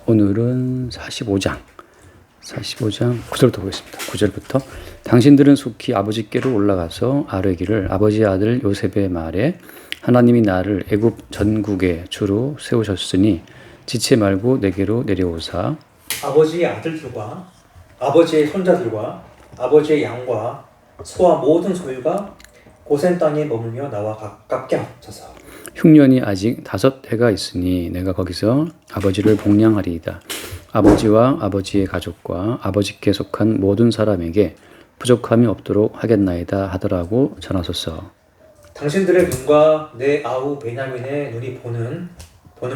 오늘은 45장 9절부터 보겠습니다. 9절부터 당신들은 속히 아버지께로 올라가서 아뢰기를 아버지의 아들 요셉의 말에 하나님이 나를 애굽 전국의 주로 세우셨으니 지체 말고 내게로 내려오사 아버지의 아들들과 아버지의 손자들과 아버지의 양과 소와 모든 소유가 고센 땅에 머물며 나와 가깝게 합쳐서 흉년이 아직 5해가 있으니 내가 거기서 아버지를 복량하리이다. 아버지와 아버지의 가족과 아버지께 속한 모든 사람에게 부족함이 없도록 하겠나이다 하더라고 전하소서. 당신들의 눈과 내 아우 베냐민의 눈이 보는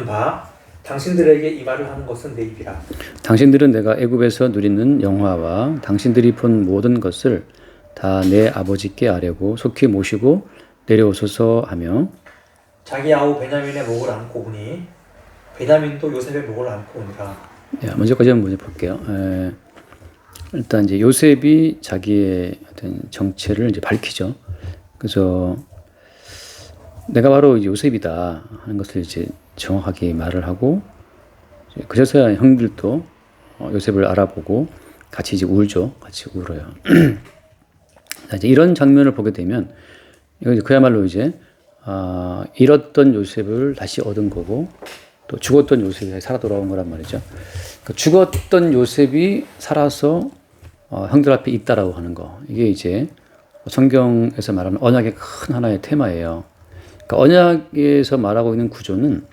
바 당신들에게 이 말을 하는 것은 내 입이라. 당신들은 내가 애굽에서 누리는 영화와 당신들이 본 모든 것을 다 내 아버지께 아뢰고 속히 모시고 내려오소서 하며 자기 아우 베냐민의 목을 안고 오니 베냐민도 요셉의 목을 안고 오니라. 먼저까지 한번 볼게요. 일단 이제 요셉이 자기의 어떤 정체를 이제 밝히죠. 그래서 내가 바로 요셉이다 하는 것을 이제 정확하게 말을 하고 그래서야 형들도 요셉을 알아보고 같이 이제 울죠. 같이 울어요. 이제 이런 장면을 보게 되면 이거 그야말로 이제 잃었던 요셉을 다시 얻은 거고 또 죽었던 요셉이 살아 돌아온 거란 말이죠. 그러니까 죽었던 요셉이 살아서 형들 앞에 있다라고 하는 거. 이게 이제 성경에서 말하는 언약의 큰 하나의 테마예요. 그러니까 언약에서 말하고 있는 구조는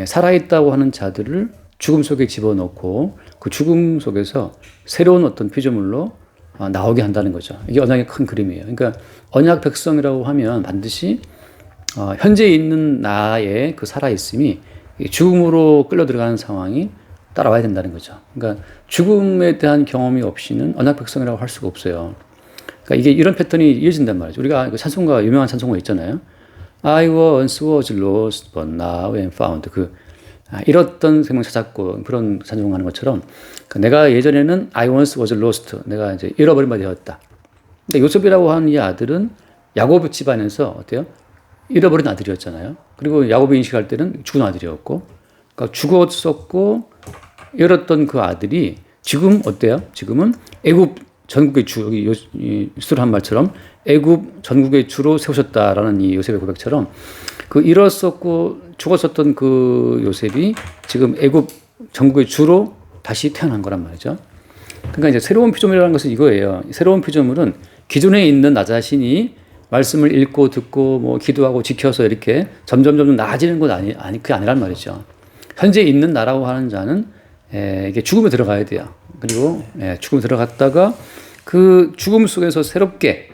살아있다고 하는 자들을 죽음 속에 집어넣고 그 죽음 속에서 새로운 어떤 피조물로 나오게 한다는 거죠. 이게 언약의 큰 그림이에요. 그러니까 언약 백성이라고 하면 반드시 현재 있는 나의 그 살아있음이 죽음으로 끌려 들어가는 상황이 따라와야 된다는 거죠. 그러니까 죽음에 대한 경험이 없이는 언약 백성이라고 할 수가 없어요. 그러니까 이게 이런 패턴이 이어진단 말이죠. 우리가 찬송가 유명한 찬송가 있잖아요. I once was lost but now am found. 잃었던 생명 찾았고 그런 찬송하는 것처럼 내가 예전에는 I once was lost. 내가 이제 잃어버린 바 되었다. 근데 요셉이라고 하는 이 아들은 야곱 집안에서 어때요? 잃어버린 아들이었잖아요. 그리고 야곱이 인식할 때는 죽은 아들이었고, 그러니까 죽었었고 잃었던 그 아들이 지금 어때요? 지금은 애굽 전국의 주, 여기 스스로 한 말처럼 애굽 전국의 주로 세우셨다라는 이 요셉의 고백처럼 그 잃었었고 죽었었던 그 요셉이 지금 애굽 전국의 주로 다시 태어난 거란 말이죠. 그러니까 이제 새로운 피조물이라는 것은 이거예요. 새로운 피조물은 기존에 있는 나 자신이 말씀을 읽고 듣고 뭐 기도하고 지켜서 이렇게 점점 나아지는 건 그게 아니란 말이죠. 현재 있는 나라고 하는 자는 이게 죽음에 들어가야 돼요. 그리고 죽음에 들어갔다가 그 죽음 속에서 새롭게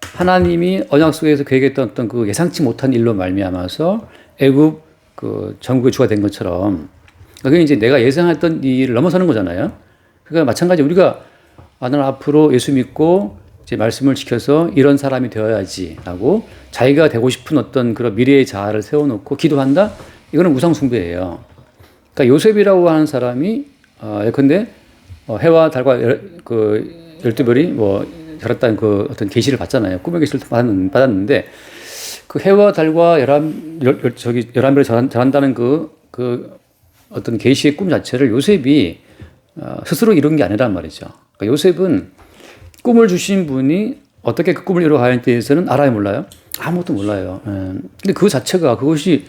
하나님이 언약 속에서 계획했던 어떤 그 예상치 못한 일로 말미암아서 애굽 그 전국의 주가 된 것처럼 그게 이제 내가 예상했던 이 일을 넘어서는 거잖아요. 그러니까 마찬가지 우리가 나는 앞으로 예수 믿고 이제 말씀을 지켜서 이런 사람이 되어야지라고 자기가 되고 싶은 어떤 그런 미래의 자아를 세워놓고 기도한다. 이거는 우상 숭배예요. 그러니까 요셉이라고 하는 사람이 예컨대 해와 달과 그 12별이 뭐 자랐다는 그 어떤 계시를 받잖아요. 꿈의 계시를 받았는데 그 해와 달과 11별이 자란다는 그 어떤 계시의 꿈 자체를 요셉이 스스로 이룬 게 아니란 말이죠. 그러니까 요셉은 꿈을 주신 분이 어떻게 그 꿈을 이루어가는지에 대해서는 알아요, 몰라요? 아무것도 몰라요. 근데 그 자체가 그것이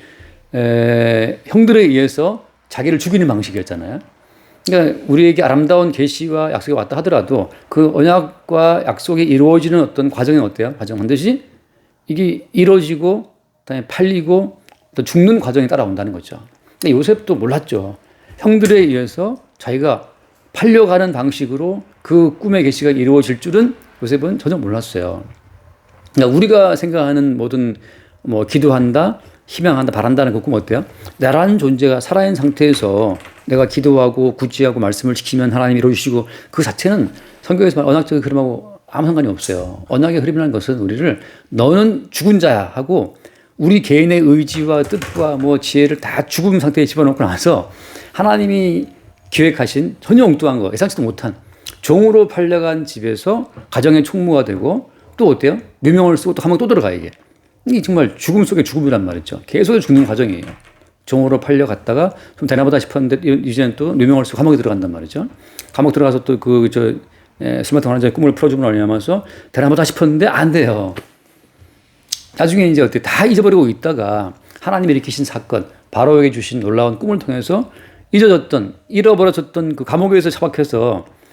형들에 의해서 자기를 죽이는 방식이었잖아요. 그러니까 우리에게 아름다운 계시와 약속이 왔다 하더라도 그 언약과 약속이 이루어지는 어떤 과정이 어때요? 과정 반드시 이게 이루어지고 그다음에 팔리고 또 죽는 과정이 따라온다는 거죠. 근데 요셉도 몰랐죠. 형들에 의해서 자기가 팔려가는 방식으로 그 꿈의 계시가 이루어질 줄은 요셉은 전혀 몰랐어요. 그러니까 우리가 생각하는 모든 뭐 기도한다, 희망한다, 바란다는 그 꿈 어때요? 나라는 존재가 살아있는 상태에서 내가 기도하고 구제하고 말씀을 지키면 하나님이 이루어주시고 그 자체는 성경에서 말하는 언약적인 흐름하고 아무 상관이 없어요. 언약의 흐름이라는 것은 우리를 너는 죽은 자야 하고 우리 개인의 의지와 뜻과 뭐 지혜를 다 죽음 상태에 집어넣고 나서 하나님이 기획하신 전혀 엉뚱한 거, 예상치도 못한 종으로 팔려간 집에서 가정의 총무가 되고 또 어때요? 누명을 쓰고 또 감옥에 또 들어가 이게 정말 죽음 속의 죽음이란 말이죠. 계속 죽는 과정이에요. 종으로 팔려갔다가 좀 되나보다 싶었는데 이제는 또 누명을 쓰고 감옥에 들어간단 말이죠. 감옥 들어가서 또 스마트폰 환자의 꿈을 풀어주고 나면서 되나보다 싶었는데 안 돼요. 나중에 이제 어떻게 다 잊어버리고 있다가 하나님이 일으키신 사건, 바로에게 주신 놀라운 꿈을 통해서 잃어버려졌던 그 감옥에서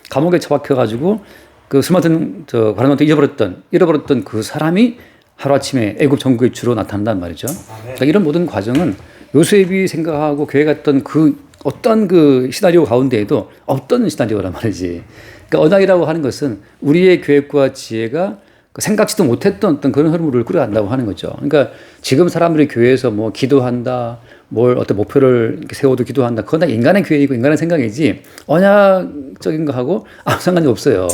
감옥에 처박혀가지고 그 스마트폰 관원한테 잃어버렸던 그 사람이 하루아침에 애굽 정국의 주로 나타난단 말이죠. 그러니까 이런 모든 과정은 요셉이 생각하고 계획했던 그 어떤 그 시나리오 가운데에도 없던 시나리오란 말이지. 그러니까 언약이라고 하는 것은 우리의 계획과 지혜가 생각지도 못했던 어떤 그런 흐름을 끌어간다고 하는 거죠. 그러니까 지금 사람들이 교회에서 뭐 기도한다, 뭘 어떤 목표를 이렇게 세워도 기도한다. 그건 다 인간의 계획이고 인간의 생각이지 언약적인 거하고 아무 상관이 없어요.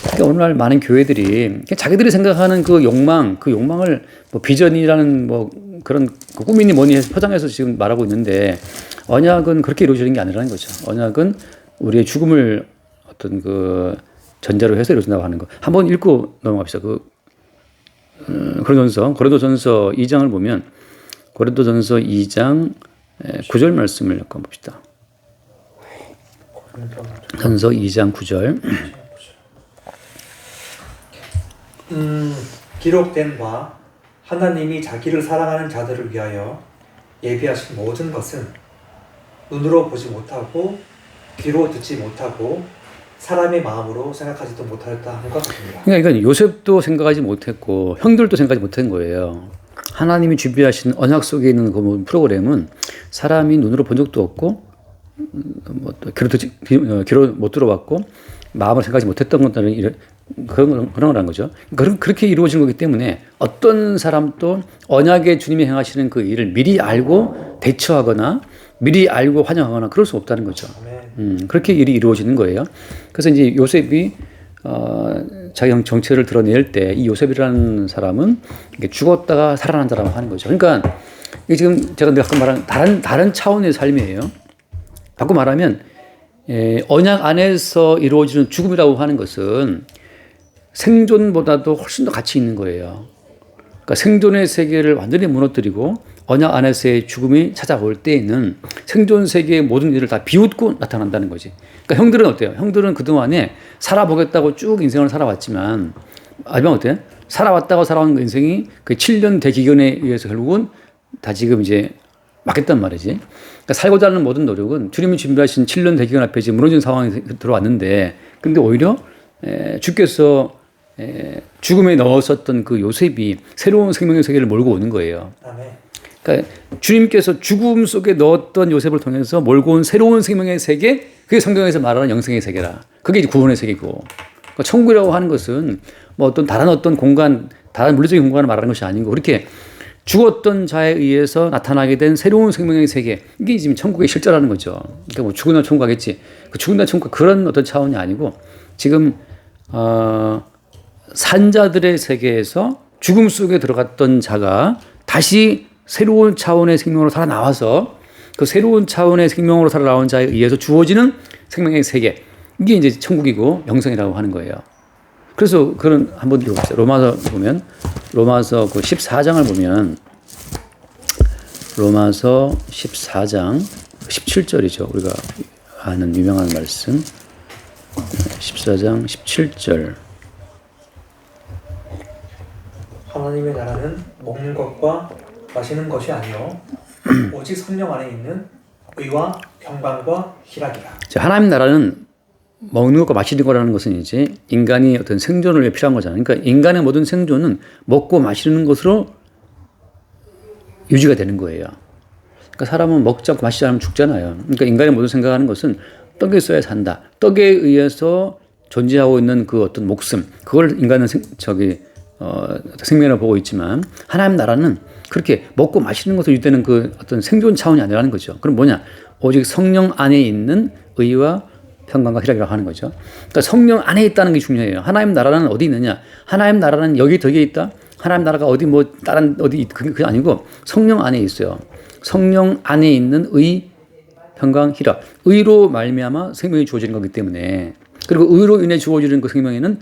그러니까 오늘날 많은 교회들이 자기들이 생각하는 그 욕망을 뭐 비전이라는 뭐 그런 그 꿈이니 뭐니 해서 포장해서 지금 말하고 있는데 언약은 그렇게 이루어지는 게 아니라는 거죠. 언약은 우리의 죽음을 어떤 그 전제로 해서 이루어진다고 하는 거. 한번 읽고 넘어갑시다. 고린도전서 2장을 보면 고린도전서 2장 9절 말씀을 읽어 봅시다. 전서 2장 9절. 기록된 바 하나님이 자기를 사랑하는 자들을 위하여 예비하신 모든 것은 눈으로 보지 못하고 귀로 듣지 못하고 사람의 마음으로 생각하지도 못하였다 하는 것 같습니다. 그러니까 요셉도 생각하지 못했고 형들도 생각하지 못한 거예요. 하나님이 준비하신 언약 속에 있는 그 프로그램은 사람이 눈으로 본 적도 없고 귀로 못 들어봤고 마음을 생각하지 못했던 것들은 그런 거란 거죠. 그렇게 이루어진 거기 때문에 어떤 사람도 언약의 주님이 행하시는 그 일을 미리 알고 대처하거나 미리 알고 환영하거나 그럴 수 없다는 거죠. 그렇게 일이 이루어지는 거예요. 그래서 이제 요셉이 자기 정체를 드러낼 때 이 요셉이라는 사람은 죽었다가 살아난 자라고 하는 거죠. 그러니까 이게 지금 제가 아까 말한 다른 차원의 삶이에요. 바꿔 말하면 언약 안에서 이루어지는 죽음이라고 하는 것은 생존보다도 훨씬 더 가치 있는 거예요. 그러니까 생존의 세계를 완전히 무너뜨리고 언약 안에서의 죽음이 찾아올 때에는 생존 세계의 모든 일을 다 비웃고 나타난다는 거지. 그러니까 형들은 어때요? 형들은 그동안에 살아보겠다고 쭉 인생을 살아왔지만 아니면 어때요? 살아왔다고 살아온 인생이 그 7년 대기근에 의해서 결국은 다 지금 이제 맞겠단 말이지. 그러니까 살고자 하는 모든 노력은 주님이 준비하신 7년 대기근 앞에 지금 무너진 상황이 들어왔는데 근데 오히려 주께서 죽음에 넣었었던 그 요셉이 새로운 생명의 세계를 몰고 오는 거예요. 그러니까 주님께서 죽음 속에 넣었던 요셉을 통해서 몰고 온 새로운 생명의 세계, 그게 성경에서 말하는 영생의 세계라. 그게 이제 구원의 세계고. 그러니까 천국이라고 하는 것은 뭐 다른 어떤 공간, 다른 물리적인 공간을 말하는 것이 아니고 그렇게 죽었던 자에 의해서 나타나게 된 새로운 생명의 세계, 이게 지금 천국의 실제라는 거죠. 그러니까 뭐 죽은 날 천국 가겠지. 그 죽은 날 천국 그런 어떤 차원이 아니고 지금 산자들의 세계에서 죽음 속에 들어갔던 자가 다시 새로운 차원의 생명으로 살아나와서 그 새로운 차원의 생명으로 살아나온 자에 의해서 주어지는 생명의 세계, 이게 이제 천국이고 영생이라고 하는 거예요. 그래서 그런 한번 읽어보세요. 로마서 그 14장을 보면 로마서 14장 17절이죠. 우리가 아는 유명한 말씀 14장 17절. 하나님의 나라는 먹는 것과 마시는 것이 아니요 오직 성령 안에 있는 의와 평강과 희락이라. 하나님 나라는 먹는 것과 마시는 거라는 것은 이제 인간이 어떤 생존을 위해 필요한 거잖아요. 그러니까 인간의 모든 생존은 먹고 마시는 것으로 유지가 되는 거예요. 그러니까 사람은 먹지 않고 마시지 않으면 죽잖아요. 그러니까 인간의 모든 생각하는 것은 떡에 있어야 산다. 떡에 의해서 존재하고 있는 그 어떤 목숨, 그걸 인간은 생명을 보고 있지만 하나님 나라는 그렇게 먹고 마시는 것으로 유지되는 그 어떤 생존 차원이 아니라는 거죠. 그럼 뭐냐? 오직 성령 안에 있는 의와 평강과 희락이라고 하는 거죠. 그러니까 성령 안에 있다는 게 중요해요. 하나님 나라는 어디 있느냐? 하나님 나라는 여기 덕에 있다. 하나님 나라가 어디 뭐 다른 어디 그게 아니고 성령 안에 있어요. 성령 안에 있는 의, 평강, 희락. 의로 말미암아 생명이 주어지는 거기 때문에 그리고 의로 인해 주어지는 그 생명에는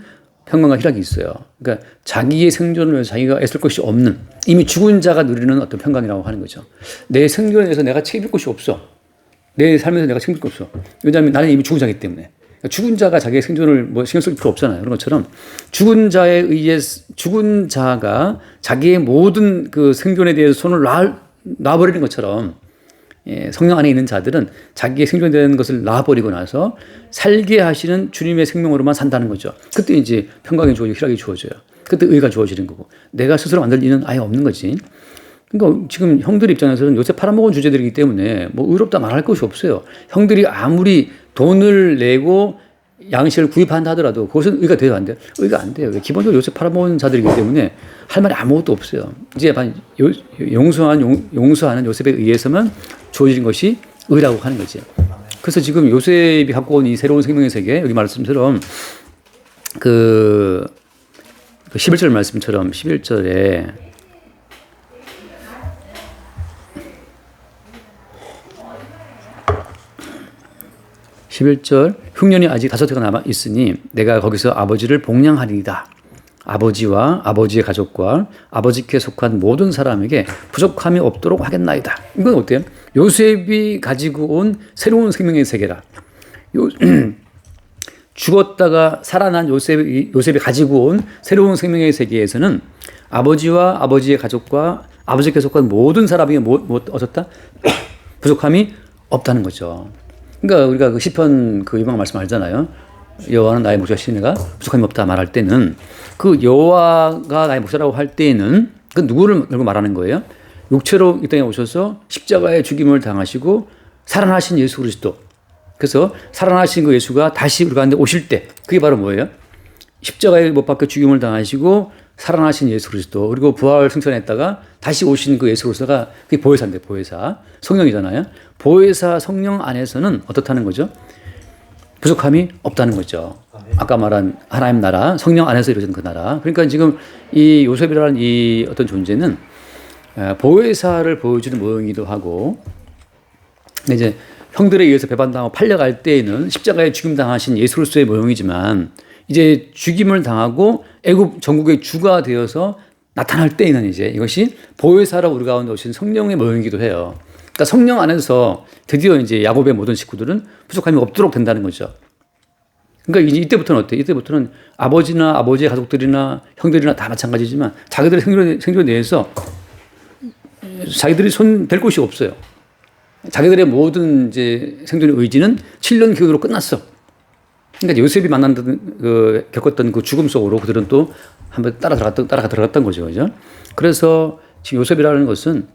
평강과 희락이 있어요. 그러니까 자기의 생존을 위해서 자기가 애쓸 것이 없는 이미 죽은 자가 누리는 어떤 평강이라고 하는 거죠. 내 생존에 대해서 내가 책임질 것이 없어. 내 삶에서 내가 책임질 게 없어. 왜냐하면 나는 이미 죽은 자이기 때문에. 그러니까 죽은 자가 자기의 생존을 뭐 신경 쓸 필요 없잖아요. 그런 것처럼 죽은 자가 자기의 모든 그 생존에 대해서 손을 놔버리는 것처럼 성령 안에 있는 자들은 자기의 생존에 대한 것을 놔버리고 나서 살게 하시는 주님의 생명으로만 산다는 거죠. 그때 이제 평강이 주어지고 희락이 주어져요. 그때 의가 주어지는 거고 내가 스스로 만들 일은 아예 없는 거지. 그러니까 지금 형들 입장에서는 요새 팔아먹은 주제들이기 때문에 뭐 의롭다 말할 것이 없어요. 형들이 아무리 돈을 내고 양식을 구입한다 하더라도 그것은 의가 돼요, 안 돼요? 의가 안 돼요. 기본적으로 요새 팔아먹은 자들이기 때문에 할 말이 아무것도 없어요. 이제 용서하는 요셉에 의해서만 주어진 것이 의라고 하는 거지. 그래서 지금 요셉이 갖고 온 이 새로운 생명의 세계, 여기 말씀처럼 그 11절 말씀처럼 11절에 11절 흉년이 아직 5해가 남아 있으니 내가 거기서 아버지를 복량하리이다. 아버지와 아버지의 가족과 아버지께 속한 모든 사람에게 부족함이 없도록 하겠나이다. 이건 어때요? 요셉이 가지고 온 새로운 생명의 세계라. 죽었다가 살아난 요셉이 가지고 온 새로운 생명의 세계에서는 아버지와 아버지의 가족과 아버지께 속한 모든 사람에게 얻었다? 부족함이 없다는 거죠. 그러니까 우리가 그 시편 그 유명한 말씀 알잖아요. 여호와는 나의 목자 시내가 부족함이 없다 말할 때는 그 여호와가 나의 목자라고 할 때에는 그 누구를 말하는 거예요? 육체로 이 땅에 오셔서 십자가의 죽임을 당하시고 살아나신 예수 그리스도. 그래서 살아나신 그 예수가 다시 우리 가운데 오실 때 그게 바로 뭐예요? 십자가에 못 박혀 죽임을 당하시고 살아나신 예수 그리스도 그리고 부활 승천했다가 다시 오신 그 예수 그리스도가 그게 보혜사인데 보혜사 성령이잖아요. 보혜사 성령 안에서는 어떻다는 거죠? 부족함이 없다는 거죠. 아까 말한 하나님 나라 성령 안에서 이루어진 그 나라. 그러니까 지금 이 요셉이라는 이 어떤 존재는 보혜사를 보여주는 모형이기도 하고 이제 형들에 의해서 배반당하고 팔려갈 때에는 십자가에 죽임당하신 예수 그리스도의 모형이지만 이제 죽임을 당하고 애굽 전국의 주가 되어서 나타날 때에는 이제 이것이 보혜사로 우리 가운데 오신 성령의 모형이기도 해요. 그러니까 성령 안에서 드디어 이제 야곱의 모든 식구들은 부족함이 없도록 된다는 거죠. 그러니까 이제 이때부터는 어때요? 이때부터는 아버지나 아버지의 가족들이나 형들이나 다 마찬가지지만 자기들의 생존에 대해서 자기들이 손 댈 곳이 없어요. 자기들의 모든 이제 생존의 의지는 7년 기근으로 끝났어. 그러니까 요셉이 겪었던 그 죽음 속으로 그들은 또 한번 따라가 들어갔던 거죠. 그죠? 그래서 지금 요셉이라는 것은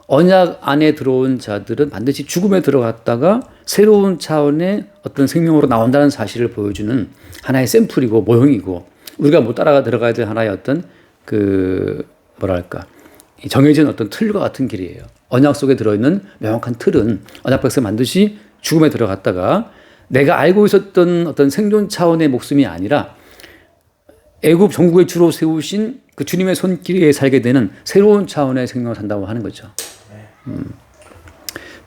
언약 안에 들어온 자들은 반드시 죽음에 들어갔다가 새로운 차원의 어떤 생명으로 나온다는 사실을 보여주는 하나의 샘플이고 모형이고 우리가 못 따라가 들어가야 될 하나의 어떤 정해진 어떤 틀과 같은 길이에요. 언약 속에 들어있는 명확한 틀은 언약 백성 반드시 죽음에 들어갔다가 내가 알고 있었던 어떤 생존 차원의 목숨이 아니라 애굽 전국의 주로 세우신 그 주님의 손길에 살게 되는 새로운 차원의 생명을 산다고 하는 거죠.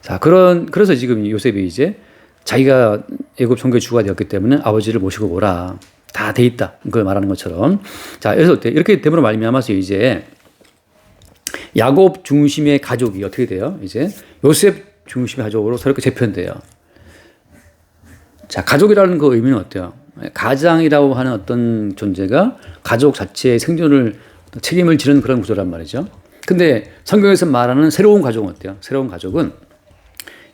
자, 그래서 지금 요셉이 이제 자기가 애굽 전국의 주가 되었기 때문에 아버지를 모시고 오라. 다 돼 있다. 그걸 말하는 것처럼. 자, 그래서 이렇게 됨으로 말미암아서 이제 야곱 중심의 가족이 어떻게 돼요? 이제 요셉 중심의 가족으로 새롭게 재편돼요. 자, 가족이라는 그 의미는 어때요? 가장이라고 하는 어떤 존재가 가족 자체의 생존을 책임을 지는 그런 구조란 말이죠. 근데 성경에서 말하는 새로운 가족은 어때요? 새로운 가족은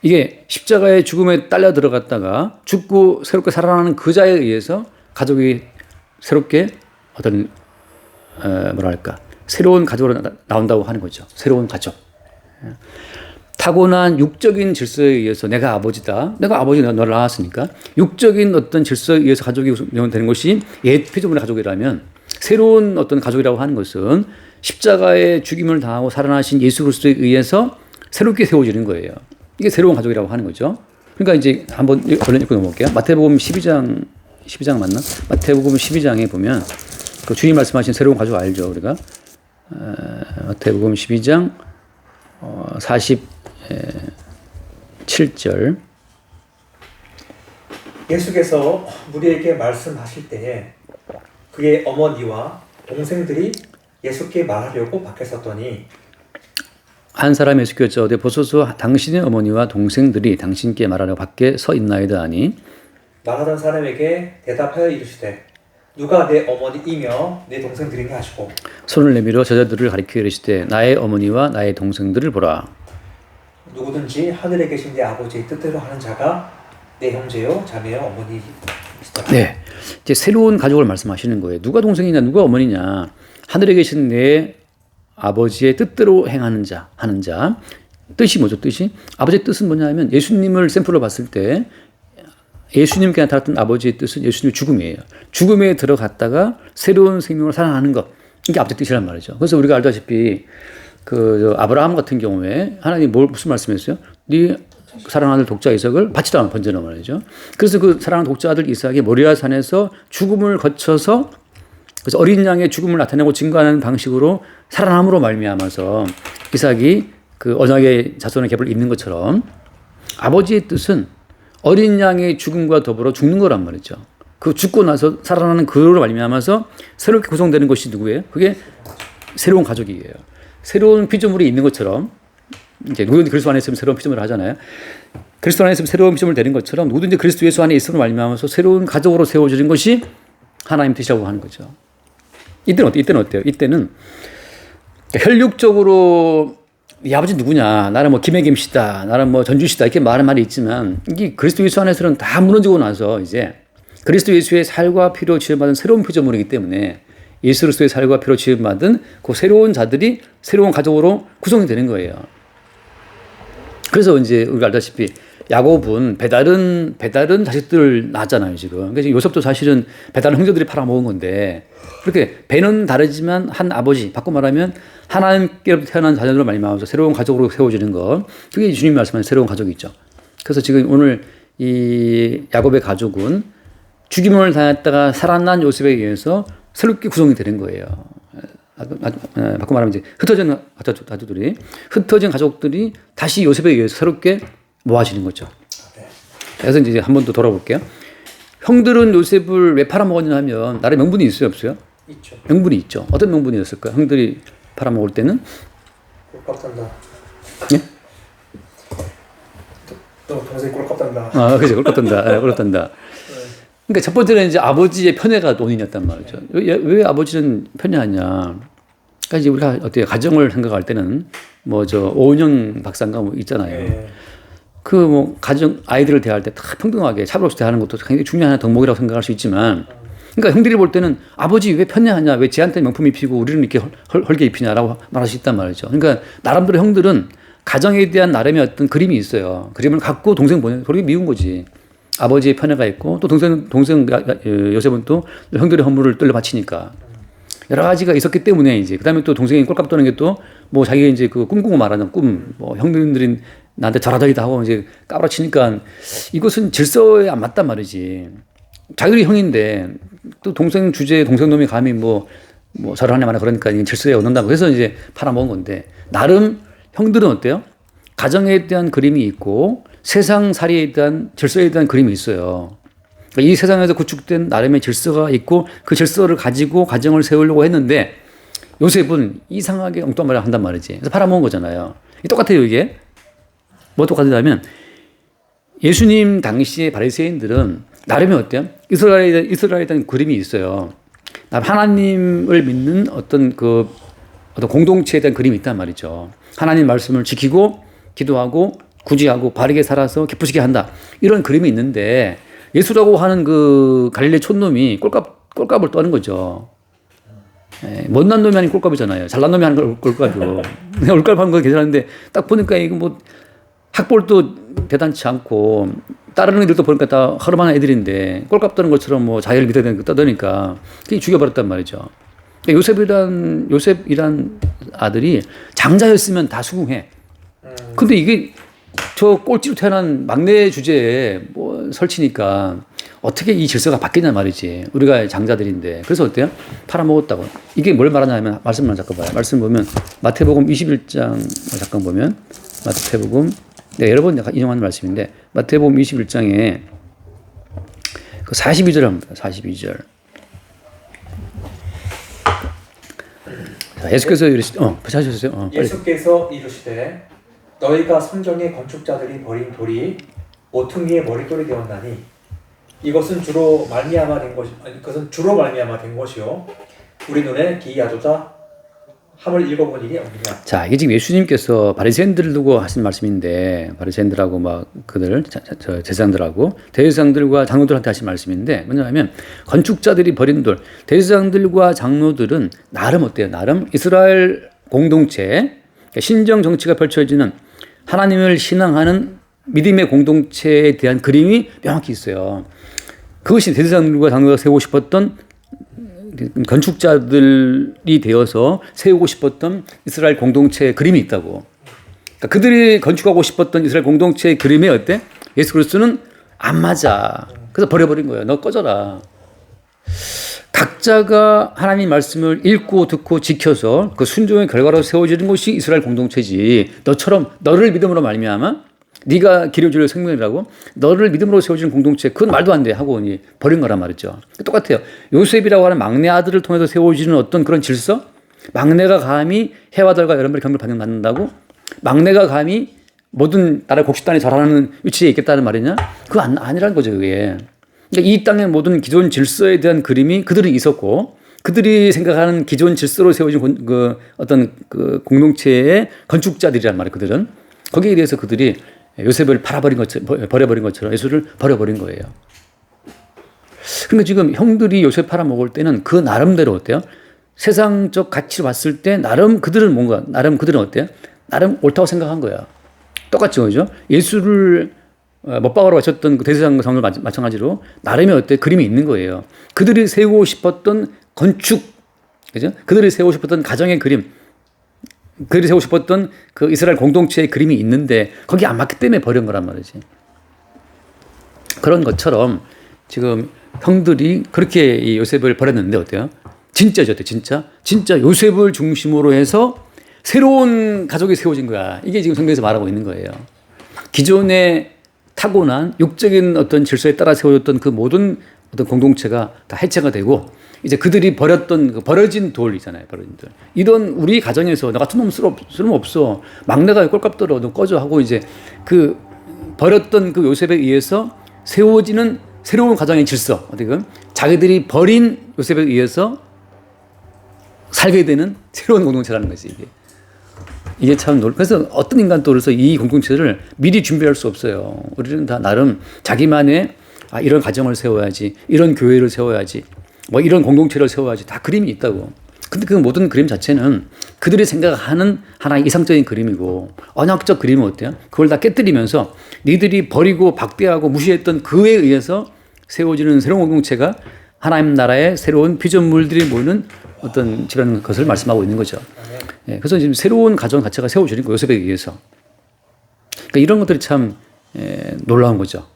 이게 십자가의 죽음에 딸려 들어갔다가 죽고 새롭게 살아나는 그 자에 의해서 가족이 새롭게 어떤 새로운 가족으로 나온다고 하는 거죠. 새로운 가족. 타고난 육적인 질서에 의해서 내가 아버지다. 내가 너를 낳았으니까 육적인 어떤 질서에 의해서 가족이 되는 것이 옛 피조물의 가족이라면 새로운 어떤 가족이라고 하는 것은 십자가의 죽임을 당하고 살아나신 예수 그리스도에 의해서 새롭게 세워지는 거예요. 이게 새로운 가족이라고 하는 거죠. 그러니까 이제 한번 얼른 읽고 넘어갈게요. 마태복음 12장 맞나? 마태복음 12장에 보면 그 주님 말씀하신 새로운 가족 알죠, 우리가? 마태복음 12장 47절. 예수께서 무리에게 말씀하실 때에 그의 어머니와 동생들이 예수께 말하려고 밖에 섰더니 한 사람이 예수께 여쭤오되 보소서 당신의 어머니와 동생들이 당신께 말하려고 밖에 서 있나이다 하니 말하던 사람에게 대답하여 이르시되 누가 내 어머니이며 내 동생들이냐 하시고 손을 내밀어 저자들을 가리켜 이르시되 나의 어머니와 나의 동생들을 보라. 누구든지 하늘에 계신 내 아버지의 뜻대로 하는 자가 내 형제요 자매요 어머니시더라. 네, 이제 새로운 가족을 말씀하시는 거예요. 누가 동생이냐, 누가 어머니냐. 하늘에 계신 내 아버지의 뜻대로 행하는 자, 하는 자. 뜻이 뭐죠? 뜻이 아버지의 뜻은 뭐냐면 예수님을 샘플로 봤을 때 예수님께 나타났던 아버지의 뜻은 예수님의 죽음이에요. 죽음에 들어갔다가 새로운 생명을 살아나는 것. 이게 아버지의 뜻이란 말이죠. 그래서 우리가 알다시피 아브라함 같은 경우에 하나님 무슨 말씀했어요? 네 사랑하는 독자 이삭을 바치라 번제란 말이죠. 그래서 그 사랑하는 독자 아들 이삭이 모리아 산에서 죽음을 거쳐서 그래서 어린 양의 죽음을 나타내고 증거하는 방식으로 살아남으로 말미암아서 이삭이 그 언약의 자손의 계보를 잇는 것처럼 아버지의 뜻은 어린 양의 죽음과 더불어 죽는 거란 말이죠. 그 죽고 나서 살아나는 그로 말미암아서 새롭게 구성되는 것이 누구예요? 그게 새로운 가족이에요. 새로운 피조물이 있는 것처럼 이제 누구든지 그리스도 안에 있으면 새로운 피조물을 하잖아요. 그리스도 안에 있으면 새로운 피조물이 되는 것처럼 누구든지 그리스도 예수 안에 있음으로 말미암아서 새로운 가족으로 세워지는 것이 하나님 뜻이라고 하는 거죠. 이때는 어때요? 이때는 혈육적으로 이 아버지 누구냐? 나는 뭐 김해 김씨다. 나는 뭐 전주시다. 이렇게 말하는 말이 있지만 이게 그리스도 예수 안에서는 다 무너지고 나서 이제 그리스도 예수의 살과 피로 지음받은 새로운 피조물이기 때문에 예수 그리스도의 살과 피로 지음받은 그 새로운 자들이 새로운 가족으로 구성이 되는 거예요. 그래서 이제 우리가 알다시피 야곱은 배다른 자식들 낳았잖아요, 지금. 그래서 요셉도 사실은 배다른 형제들이 팔아먹은 건데, 그렇게 배는 다르지만 한 아버지, 바꿔 말하면 하나님께로부터 태어난 자녀들로 말미암아서 새로운 가족으로 세워지는 것. 그게 주님이 말씀하신 새로운 가족이 있죠. 그래서 지금 오늘 이 야곱의 가족은 죽임을 당했다가 살아난 요셉에 의해서 새롭게 구성이 되는 거예요. 바꿔 말하면 이제 흩어진 가족들이 다시 요셉에 의해서 새롭게 모아지는 거죠. 그래서 이제 한 번 더 돌아볼게요. 형들은 요셉을 왜 팔아먹었냐 하면 나름의 명분이 있어요, 없어요? 있죠. 명분이 있죠. 어떤 명분이었을까요? 형들이 팔아먹을 때는? 꼴값 단다. 예? 너 동생 꼴값 단다. 아, 그죠. 꼴값 단다. 꼴값 단다. 그러니까 첫 번째는 이제 아버지의 편애가 논의였단 말이죠. 왜 아버지는 편애하냐. 그러니까 이제 우리가 어때요? 가정을 생각할 때는 오은영 박사인가 있잖아요. 네. 가정, 아이들을 대할 때 다 평등하게 차별 없이 대하는 것도 굉장히 중요한 하나의 덕목이라고 생각할 수 있지만, 그러니까 형들이 볼 때는 아버지 왜 편애하냐, 왜 쟤한테 명품 입히고 우리는 이렇게 헐게 입히냐라고 말할 수 있단 말이죠. 그러니까 나름대로 형들은 가정에 대한 나름의 어떤 그림이 있어요. 그림을 갖고 동생 그렇게 미운 거지. 아버지의 편애가 있고 또 동생 요셉은 또 형들의 허물을 떨려 바치니까 여러 가지가 있었기 때문에 이제 그다음에 또 동생이 꼴값 떠는 게 또 자기가 이제 꿈꾸고 말하는 형들이 나한테 저라저리다 하고 이제 까불어치니까 이것은 질서에 안 맞단 말이지. 자기들이 형인데 또 동생 놈이 감히 저를 하냐 마냐 그러니까 질서에 얻는다고 그래서 이제 팔아먹은 건데 나름 형들은 어때요? 가정에 대한 그림이 있고 세상살이에 대한 질서에 대한 그림이 있어요. 그러니까 이 세상에서 구축된 나름의 질서가 있고 그 질서를 가지고 가정을 세우려고 했는데 요셉은 이상하게 엉뚱한 말을 한단 말이지. 그래서 팔아먹은 거잖아요. 똑같아요, 이게. 뭐 똑같으냐면 예수님 당시의 바리새인들은 나름의 어때요? 이스라엘에 대한 그림이 있어요. 하나님을 믿는 어떤 공동체에 대한 그림이 있단 말이죠. 하나님 말씀을 지키고 기도하고 구제하고 바르게 살아서 기쁘시게 한다. 이런 그림이 있는데 예수라고 하는 그 갈릴리 촌놈이 꼴값을 떠는 거죠. 못난 놈이 아닌 꼴값이잖아요. 잘난 놈이 하는 걸 꼴값이고. 꼴값하는 건 괜찮은데 딱 보니까 이거 학벌도 대단치 않고 다른 애들도 보니까 다 허름한 애들인데 꼴값 떠는 것처럼 자기를 믿어야 되는 거 떠드니까 그게 죽여버렸단 말이죠. 그러니까 요셉이란 아들이 장자였으면 다 수긍해. 근데 이게 저 꼴찌로 태어난 막내 주제에 설치니까 어떻게 이 질서가 바뀌냐 말이지. 우리가 장자들인데. 그래서 어때요? 팔아먹었다고. 이게 뭘 말하냐면 말씀만 잠깐 봐요. 말씀 보면 마태복음 21장 잠깐 보면 마태복음 여러 번 인용하는 말씀인데 마태복음 21장에 그 42절 합니다. 42절. 자, 예수께서 이르시되, 하셨어요. 예수께서 이르시되 너희가 성경의 건축자들이 버린 돌이 모퉁이의 머릿돌이 되었나니 이것은 주로 말미암아 된 것이요 우리 눈에 기이하도다 함을 읽어본 일이 없느냐. 자, 이게 지금 예수님께서 바리새인들을 두고 하신 말씀인데, 바리새인들하고 막 그들 제사장들하고 대제사장들과 장로들한테 하신 말씀인데, 뭐냐면 건축자들이 버린 돌, 대제사장들과 장로들은 나름 어때요? 나름 이스라엘 공동체, 신정 정치가 펼쳐지는 하나님을 신앙하는 믿음의 공동체에 대한 그림이 명확히 있어요. 그것이 대제사장들과 장로가 세우고 싶었던 건축자들이 되어서 세우고 싶었던 이스라엘 공동체의 그림이 있다고. 그러니까 그들이 건축하고 싶었던 이스라엘 공동체의 그림이 어때? 예수 그리스도는 안 맞아. 그래서 버려버린 거예요. 너 꺼져라. 각자가 하나님 말씀을 읽고 듣고 지켜서 그 순종의 결과로 세워지는 것이 이스라엘 공동체지. 너처럼 너를 믿음으로 말미암아 네가 길을 줄여 생명이라고 너를 믿음으로 세워지는 공동체 그건 말도 안 돼 하고 버린 거란 말이죠. 똑같아요. 요셉이라고 하는 막내 아들을 통해서 세워지는 어떤 그런 질서, 막내가 감히 해와 달과 여러분의 경배를 받는다고 막내가 감히 모든 나라의 곡식단에 절하는 위치에 있겠다는 말이냐? 그거 아니라는 거죠. 그게. 그러니까 이 땅의 모든 기존 질서에 대한 그림이 그들이 있었고 그들이 생각하는 기존 질서로 세워진 그 어떤 그 공동체의 건축자들이란 말이에요. 그들은 거기에 대해서 그들이 요셉을 버려버린 것처럼 예수를 버려버린 거예요. 그러니까 지금 형들이 요셉 팔아먹을 때는 그 나름대로 어때요? 세상적 가치로 봤을 때 나름 그들은 어때요? 나름 옳다고 생각한 거야. 똑같죠, 그죠? 예수를 못 박으러 바쳤던 그 대제사장을 마찬가지로 나름의 어때? 그림이 있는 거예요. 그들이 세우고 싶었던 건축, 그죠? 그들이 세우고 싶었던 가정의 그림, 그들이 세우고 싶었던 그 이스라엘 공동체의 그림이 있는데 거기 안 맞기 때문에 버린 거란 말이지. 그런 것처럼 지금 형들이 그렇게 이 요셉을 버렸는데 어때요? 진짜죠, 진짜 요셉을 중심으로 해서 새로운 가족이 세워진 거야. 이게 지금 성경에서 말하고 있는 거예요. 기존의 타고난 육적인 어떤 질서에 따라 세워졌던 그 모든 어떤 공동체가 다 해체가 되고 이제 그들이 버렸던 그 버려진 돌 있잖아요. 버려진 돌. 이런 우리 가정에서 나 같은 놈 쓸모없어. 막내가 꼴값 들어. 너 꺼져 하고 이제 그 버렸던 그 요셉에 의해서 세워지는 새로운 가정의 질서. 어떻게 자기들이 버린 요셉에 의해서 살게 되는 새로운 공동체라는 거지, 이게 참 그래서 어떤 인간도 이 공동체를 미리 준비할 수 없어요. 우리는 다 나름 자기만의 이런 가정을 세워야지, 이런 교회를 세워야지, 뭐 이런 공동체를 세워야지 다 그림이 있다고. 근데 그 모든 그림 자체는 그들이 생각하는 하나의 이상적인 그림이고 언약적 그림은 어때요? 그걸 다 깨뜨리면서 니들이 버리고 박대하고 무시했던 그에 의해서 세워지는 새로운 공동체가 하나님 나라의 새로운 피조물들이 모이는 어떤 그런 것을 말씀하고 있는 거죠. 예, 그래서 지금 새로운 가정 자체가 세워지는 거 요셉에 의해서. 그러니까 이런 것들이 참 놀라운 거죠.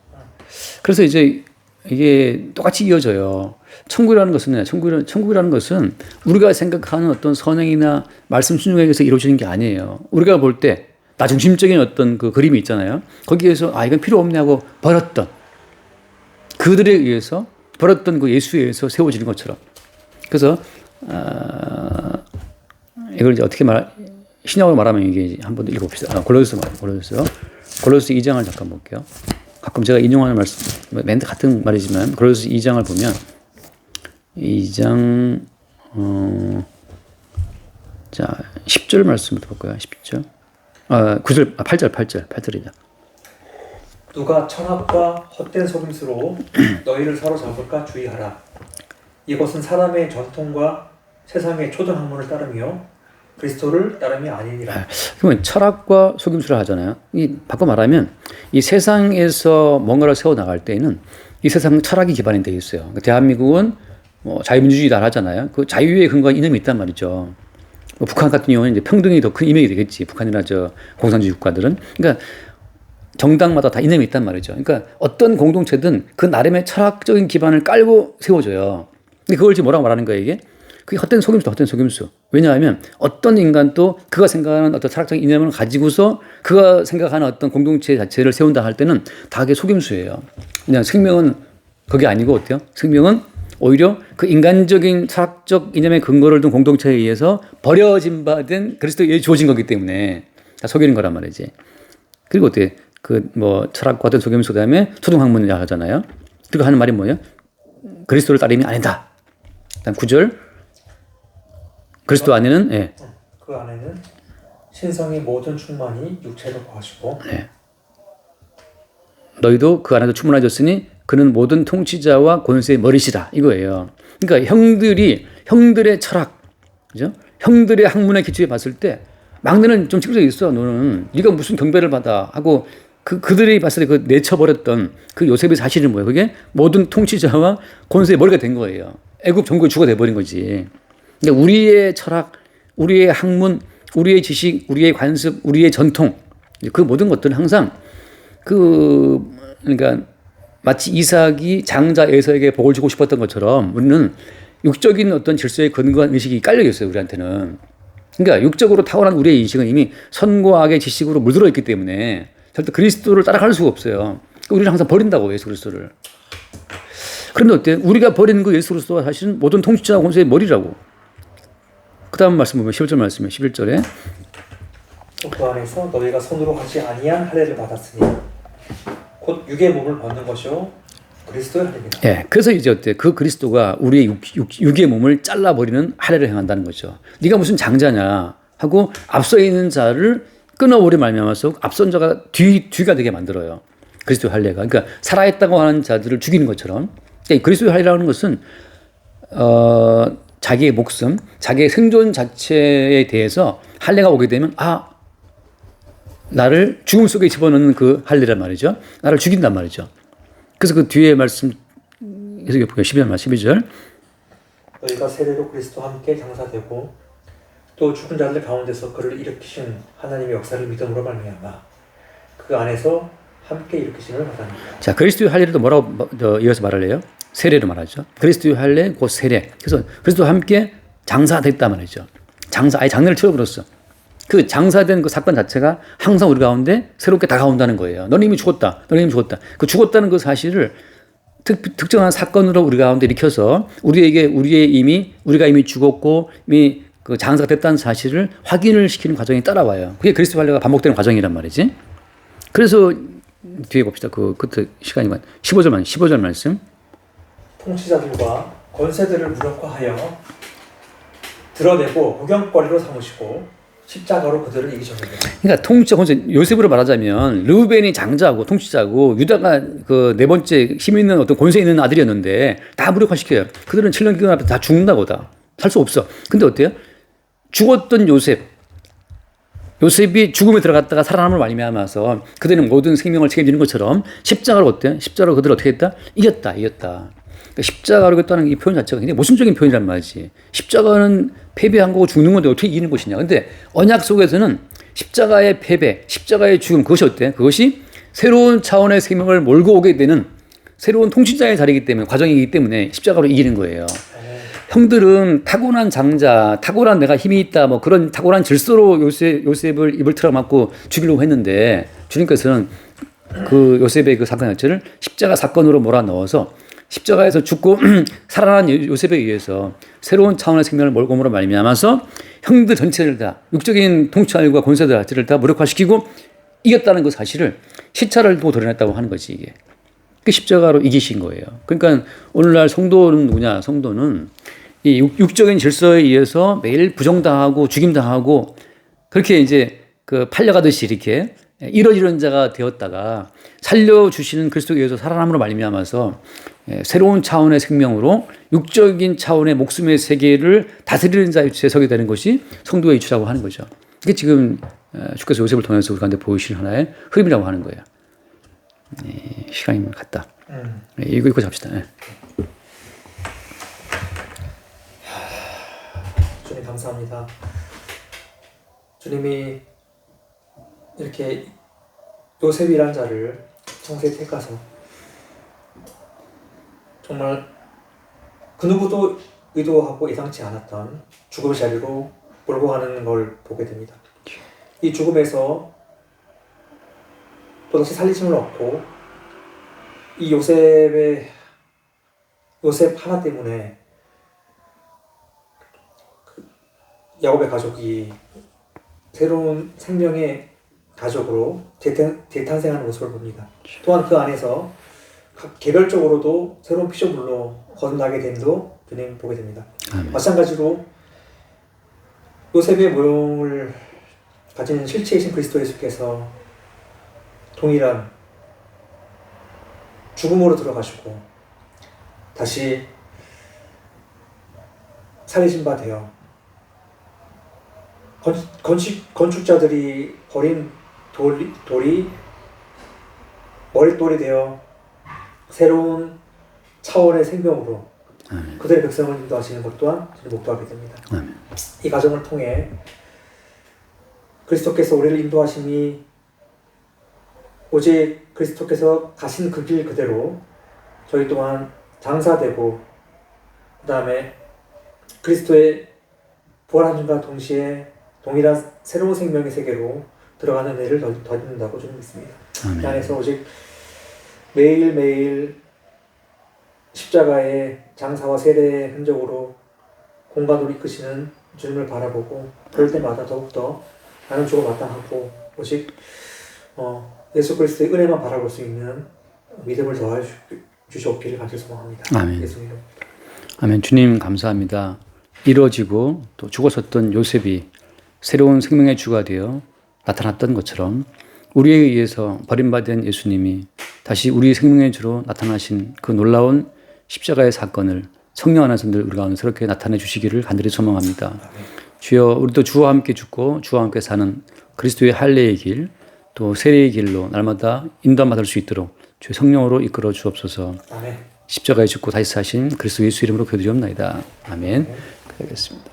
그래서 이제 이게 똑같이 이어져요. 천국이라는 것은 우리가 생각하는 어떤 선행이나 말씀 순종에 의해서 이루어지는 게 아니에요. 우리가 볼 때 나 중심적인 어떤 그 그림이 있잖아요. 거기에서 이건 필요 없네 하고 버렸던 그들에 의해서 버렸던 그 예수에 의해서 세워지는 것처럼. 그래서 이걸 이제 어떻게 신약으로 말하면 이게 한번 읽어봅시다. 골로새 2장을 잠깐 볼게요. 가끔 제가 인용하는 말씀, 맨 같은 말이지만 골로새 2장을 보면 2장 자 10절 말씀부터 볼까요? 10절 9절 8절이죠. 누가 천학과 헛된 속임수로 너희를 사로잡을까 주의하라. 이것은 사람의 전통과 세상의 초등 학문을 따르며 그리스도를 따름이 아니니라. 그러면 철학과 속임수를 하잖아요. 바꿔 말하면 이 세상에서 뭔가를 세워 나갈 때에는 이 세상은 철학이 기반이 되어 있어요. 그러니까 대한민국은 뭐 자유민주주의 나라잖아요. 그 자유의 근거한 이념이 있단 말이죠. 뭐 북한 같은 경우는 이제 평등이 더 큰 이념이 되겠지. 북한이나 공산주의 국가들은. 그러니까 정당마다 다 이념이 있단 말이죠. 그러니까 어떤 공동체든 그 나름의 철학적인 기반을 깔고 세워져요. 근데 그걸 지금 뭐라고 말하는 거예요, 이게? 그게 헛된 속임수. 왜냐하면 어떤 인간도 그가 생각하는 어떤 철학적인 이념을 가지고서 그가 생각하는 어떤 공동체 자체를 세운다 할 때는 다 그게 속임수예요. 그냥 생명은 그게 아니고 어때요? 생명은 오히려 그 인간적인 철학적 이념의 근거를 둔 공동체에 의해서 버려진 바 된 그리스도에 주어진 거기 때문에 다 속이는 거란 말이지. 그리고 어때? 그 뭐 철학과 속임수 그다음에 초등학문이라 하잖아요. 그리고 하는 말이 뭐예요? 그리스도를 따르면 아니다. 일단 9절 그리스도 안에는 예. 그 안에는 신성의 모든 충만이 육체로 거하시고 예. 너희도 그 안에서 충만해졌으니 그는 모든 통치자와 권세의 머리시다 이거예요. 그러니까 형들의 철학, 그죠? 형들의 학문의 기초에 봤을 때 막내는 좀 찌그러져 있어. 너는 네가 무슨 경배를 받아 하고 그들이 봤을 때 그 내쳐버렸던 그 요셉의 사실은 뭐예요? 그게 모든 통치자와 권세의 머리가 된 거예요. 애굽 전국의 주가 돼버린 거지. 그러니까 우리의 철학, 우리의 학문, 우리의 지식, 우리의 관습, 우리의 전통 그 모든 것들은 항상 그러니까 마치 이삭이 장자 에서에게 복을 주고 싶었던 것처럼 우리는 육적인 어떤 질서에 근거한 의식이 깔려 있어요. 우리한테는. 그러니까 육적으로 타고난 우리의 인식은 이미 선과 악의 지식으로 물들어 있기 때문에 절대 그리스도를 따라갈 수가 없어요. 그러니까 우리는 항상 버린다고 예수 그리스도를. 그런데 어때? 우리가 버리는 그 예수 그리스도가 사실은 모든 통치자와 권세의 머리라고. 그 다음 말씀 보면 11절 말씀이에요. 11절에 그 안에서 너희가 손으로 하지 아니한 할례를 받았으니 곧 육의 몸을 벗는 것이요 그리스도의 할례입니다. 예, 그래서 이제 어때? 그 그리스도가 우리의 육의 몸을 잘라버리는 할례를 행한다는 거죠. 네가 무슨 장자냐 하고 앞서 있는 자를 끊어버리 말미암아서 앞선 자가 뒤가 되게 만들어요. 그리스도의 할례가. 그러니까 살아있다고 하는 자들을 죽이는 것처럼. 그러니까 그리스도의 할례라는 것은 자기의 목숨, 자기의 생존 자체에 대해서 할례가 오게 되면 나를 죽음 속에 집어넣는 그 할례란 말이죠. 나를 죽인단 말이죠. 그래서 그 뒤에 말씀 계속 볼게요. 12절. 너희가 세례로 그리스도와 함께 장사되고 또 죽은 자들 가운데서 그를 일으키신 하나님의 역사를 믿음으로 말미암아 그 안에서 함께 일으키심을 받았습니다. 자, 그리스도의 할례를 뭐라고 이어서 말할래요? 세례로 말하죠. 그리스도의 할례 곧 세례. 그래서 그리스도와 함께 장사됐다 말이죠. 아예 장례를 치러버렸어. 그 장사된 그 사건 자체가 항상 우리 가운데 새롭게 다가온다는 거예요. 너는 이미 죽었다. 그 죽었다는 그 사실을 특정한 사건으로 우리 가운데 일으켜서 우리가 이미 죽었고 이미 그 장사가 됐다는 사실을 확인을 시키는 과정이 따라와요. 그게 그리스도 할례가 반복되는 과정이란 말이지. 그래서 뒤에 봅시다. 그때 시간이면 15절 말씀. 통치자들과 권세들을 무력화하여 드러내고 구경거리로 삼으시고 십자가로 그들을 이기셨습니다. 그러니까 통치자 권세, 요셉으로 말하자면 르우벤이 장자고 통치자고 유다가 그 네 번째 힘 있는 어떤 권세 있는 아들이었는데 다 무력화시켜요. 그들은 7년 기간 앞에 다 죽는다고 다. 살 수 없어. 근데 어때요? 죽었던 요셉이 죽음에 들어갔다가 살아남을 말미암아서 그들은 모든 생명을 책임지는 것처럼 십자가로 어때요? 십자가로 그들을 어떻게 했다? 이겼다. 그러니까 십자가로 이겼다는 이 표현 자체가 굉장히 모순적인 표현이란 말이지. 십자가는 패배한 거고 죽는 건데 어떻게 이기는 것이냐. 근데 언약 속에서는 십자가의 패배, 십자가의 죽음, 그것이 어때? 그것이 새로운 차원의 생명을 몰고 오게 되는 새로운 통치자의 자리이기 때문에, 과정이기 때문에 십자가로 이기는 거예요. 형들은 타고난 장자, 타고난 내가 힘이 있다, 뭐 그런 타고난 질서로 요셉을 입을 틀어막고 죽이려고 했는데 주님께서는 그 요셉의 그 사건 자체를 십자가 사건으로 몰아넣어서 십자가에서 죽고 살아난 요셉에 의해서 새로운 차원의 생명을 몰고 오므로 말미암아서 형들 전체를 다 육적인 통치자들과 권세들 자체를 다 무력화시키고 이겼다는 그 사실을 시차를 두고 드러냈다고 하는 거지 이게. 그 십자가로 이기신 거예요. 그러니까 오늘날 성도는 누구냐? 성도는 이 육적인 질서에 의해서 매일 부정당하고 죽임당하고 그렇게 이제 그 팔려가듯이 이렇게 이런 자가 되었다가 살려주시는 그리스도에 의해서 살아남으로 말미암아서 새로운 차원의 생명으로 육적인 차원의 목숨의 세계를 다스리는 자의 위치에 서게 되는 것이 성도의 이치라고 하는 거죠. 이게 지금 주께서 요셉을 통해서 우리 가운데 보이신 하나의 흐름이라고 하는 거예요. 시간이 갔다. 이거 읽고 잡시다. 주님 감사합니다. 주님이 이렇게 요셉이란 자를 청세에 택하서 정말 그 누구도 의도하고 예상치 않았던 죽음의 자리로 몰고 가는 걸 보게 됩니다. 이 죽음에서 또다시 살리심을 얻고 이 요셉의 요셉 하나 때문에 야곱의 가족이 새로운 생명의 가족으로 재탄생하는 모습을 봅니다. 또한 그 안에서 각 개별적으로도 새로운 피조물로 거듭나게 됨도 주님 보게 됩니다. 아멘. 마찬가지로 요셉의 모형을 가진 실체이신 그리스도 예수께서 동일한 죽음으로 들어가시고 다시 살리신 바 되어 건축자들이 버린 돌이 머릿돌이 되어 새로운 차원의 생명으로 아멘. 그들의 백성을 인도하시는 것 또한 저는 목도하게 됩니다. 아멘. 이 과정을 통해 그리스도께서 우리를 인도하심이 오직 그리스도께서 가신 그 길 그대로 저희 또한 장사되고 그 다음에 그리스도의 부활하심과 동시에 동일한 새로운 생명의 세계로 들어가는 일을 더딘다고 저는 믿습니다. 아멘. 그 안에서 오직 매일매일 십자가의 장사와 세례의 흔적으로 공간으로 이끄시는 주님을 바라보고 그럴 때마다 더욱더 나는 주고 마땅하고 오직 예수 그리스도의 은혜만 바라볼 수 있는 믿음을 더하여 주시옵기를 간절히 소망합니다. 아멘. 예수님. 아멘. 주님 감사합니다. 이루어지고 또 죽었었던 요셉이 새로운 생명의 주가 되어 나타났던 것처럼 우리에 의해서 버림받은 예수님이 다시 우리 생명의 주로 나타나신 그 놀라운 십자가의 사건을 성령 안에서 늘 우리 가운데스럽게 나타내 주시기를 간절히 소망합니다. 주여, 우리도 주와 함께 죽고 주와 함께 사는 그리스도의 할례의 길, 또 세례의 길로 날마다 인도함 받을 수 있도록 주의 성령으로 이끌어 주옵소서. 아멘. 십자가에 죽고 다시 사신 그리스도 예수 이름으로 기도드리옵나이다. 아멘. 기도하겠습니다.